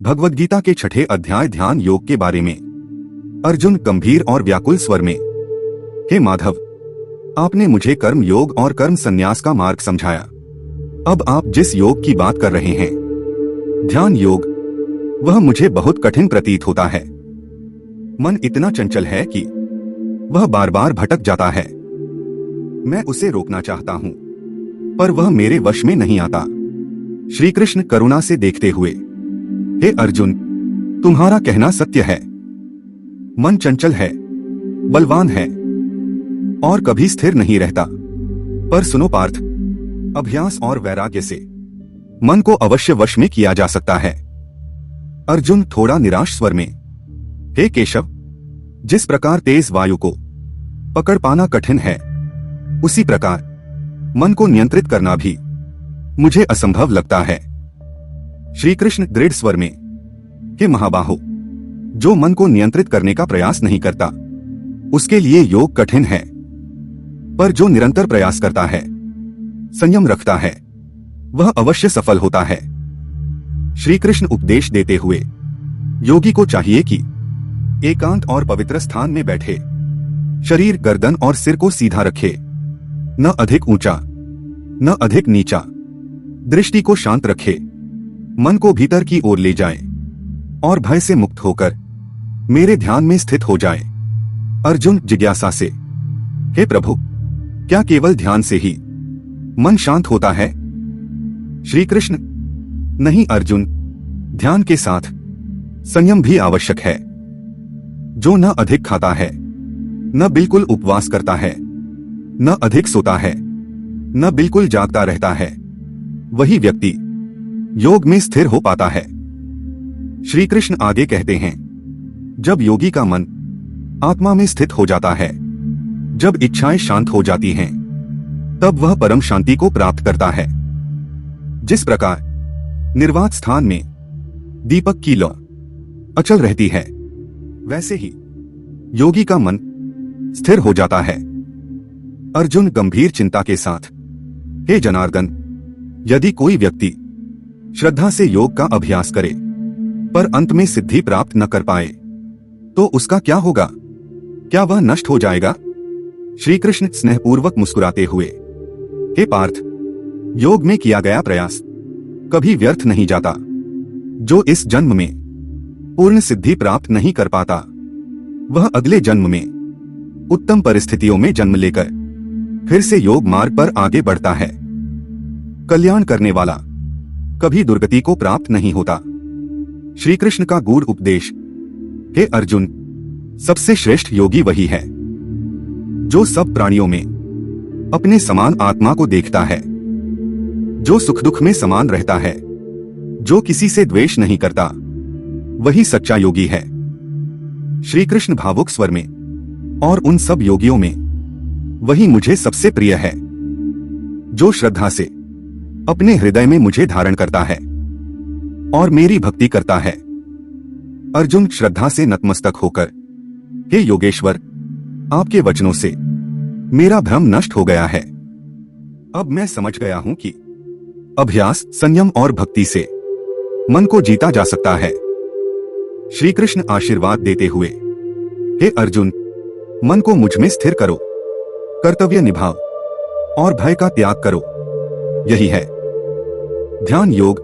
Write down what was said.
भगवद गीता के 6ठे अध्याय ध्यान योग के बारे में। अर्जुन गंभीर और व्याकुल स्वर में, हे माधव, आपने मुझे कर्म योग और कर्म संन्यास का मार्ग समझाया। अब आप जिस योग की बात कर रहे हैं, ध्यान योग, वह मुझे बहुत कठिन प्रतीत होता है। मन इतना चंचल है कि वह बार बार भटक जाता है। मैं उसे रोकना चाहता हूं, पर वह मेरे वश में नहीं आता। श्री कृष्ण करुणा से देखते हुए, हे अर्जुन, तुम्हारा कहना सत्य है। मन चंचल है, बलवान है और कभी स्थिर नहीं रहता। पर सुनो पार्थ, अभ्यास और वैराग्य से मन को अवश्य वश में किया जा सकता है। अर्जुन थोड़ा निराश स्वर में, हे केशव, जिस प्रकार तेज वायु को पकड़ पाना कठिन है, उसी प्रकार मन को नियंत्रित करना भी मुझे असंभव लगता है। श्री कृष्ण दृढ़ स्वर में, हे महाबाहो, जो मन को नियंत्रित करने का प्रयास नहीं करता, उसके लिए योग कठिन है। पर जो निरंतर प्रयास करता है, संयम रखता है, वह अवश्य सफल होता है। श्री कृष्ण उपदेश देते हुए, योगी को चाहिए कि एकांत और पवित्र स्थान में बैठे, शरीर, गर्दन और सिर को सीधा रखे, न अधिक ऊंचा न अधिक नीचा, दृष्टि को शांत रखे, मन को भीतर की ओर ले जाए और भय से मुक्त होकर मेरे ध्यान में स्थित हो जाए। अर्जुन जिज्ञासा से, हे प्रभु, क्या केवल ध्यान से ही मन शांत होता है? श्री कृष्ण, नहीं अर्जुन, ध्यान के साथ संयम भी आवश्यक है। जो न अधिक खाता है, न बिल्कुल उपवास करता है, न अधिक सोता है, न बिल्कुल जागता रहता है, वही व्यक्ति योग में स्थिर हो पाता है। श्री कृष्ण आगे कहते हैं, जब योगी का मन आत्मा में स्थित हो जाता है, जब इच्छाएं शांत हो जाती हैं, तब वह परम शांति को प्राप्त करता है। जिस प्रकार निर्वात स्थान में दीपक की लौ अचल रहती है, वैसे ही योगी का मन स्थिर हो जाता है। अर्जुन गंभीर चिंता के साथ, हे जनार्दन, यदि कोई व्यक्ति श्रद्धा से योग का अभ्यास करे पर अंत में सिद्धि प्राप्त न कर पाए, तो उसका क्या होगा? क्या वह नष्ट हो जाएगा? श्री कृष्ण स्नेहपूर्वक मुस्कुराते हुए, हे पार्थ, योग में किया गया प्रयास कभी व्यर्थ नहीं जाता। जो इस जन्म में पूर्ण सिद्धि प्राप्त नहीं कर पाता, वह अगले जन्म में उत्तम परिस्थितियों में जन्म लेकर फिर से योग मार्ग पर आगे बढ़ता है। कल्याण करने वाला कभी दुर्गति को प्राप्त नहीं होता। श्री कृष्ण का गूढ़ उपदेश, हे अर्जुन, सबसे श्रेष्ठ योगी वही है जो सब प्राणियों में अपने समान आत्मा को देखता है, जो सुख दुख में समान रहता है, जो किसी से द्वेष नहीं करता, वही सच्चा योगी है। श्री कृष्ण भावुक स्वर में, और उन सब योगियों में वही मुझे सबसे प्रिय है, जो श्रद्धा से अपने हृदय में मुझे धारण करता है और मेरी भक्ति करता है। अर्जुन श्रद्धा से नतमस्तक होकर, हे योगेश्वर, आपके वचनों से मेरा भ्रम नष्ट हो गया है। अब मैं समझ गया हूं कि अभ्यास, संयम और भक्ति से मन को जीता जा सकता है। श्री कृष्ण आशीर्वाद देते हुए, हे अर्जुन, मन को मुझ में स्थिर करो, कर्तव्य निभाओ और भय का त्याग करो। यही है ध्यान योग,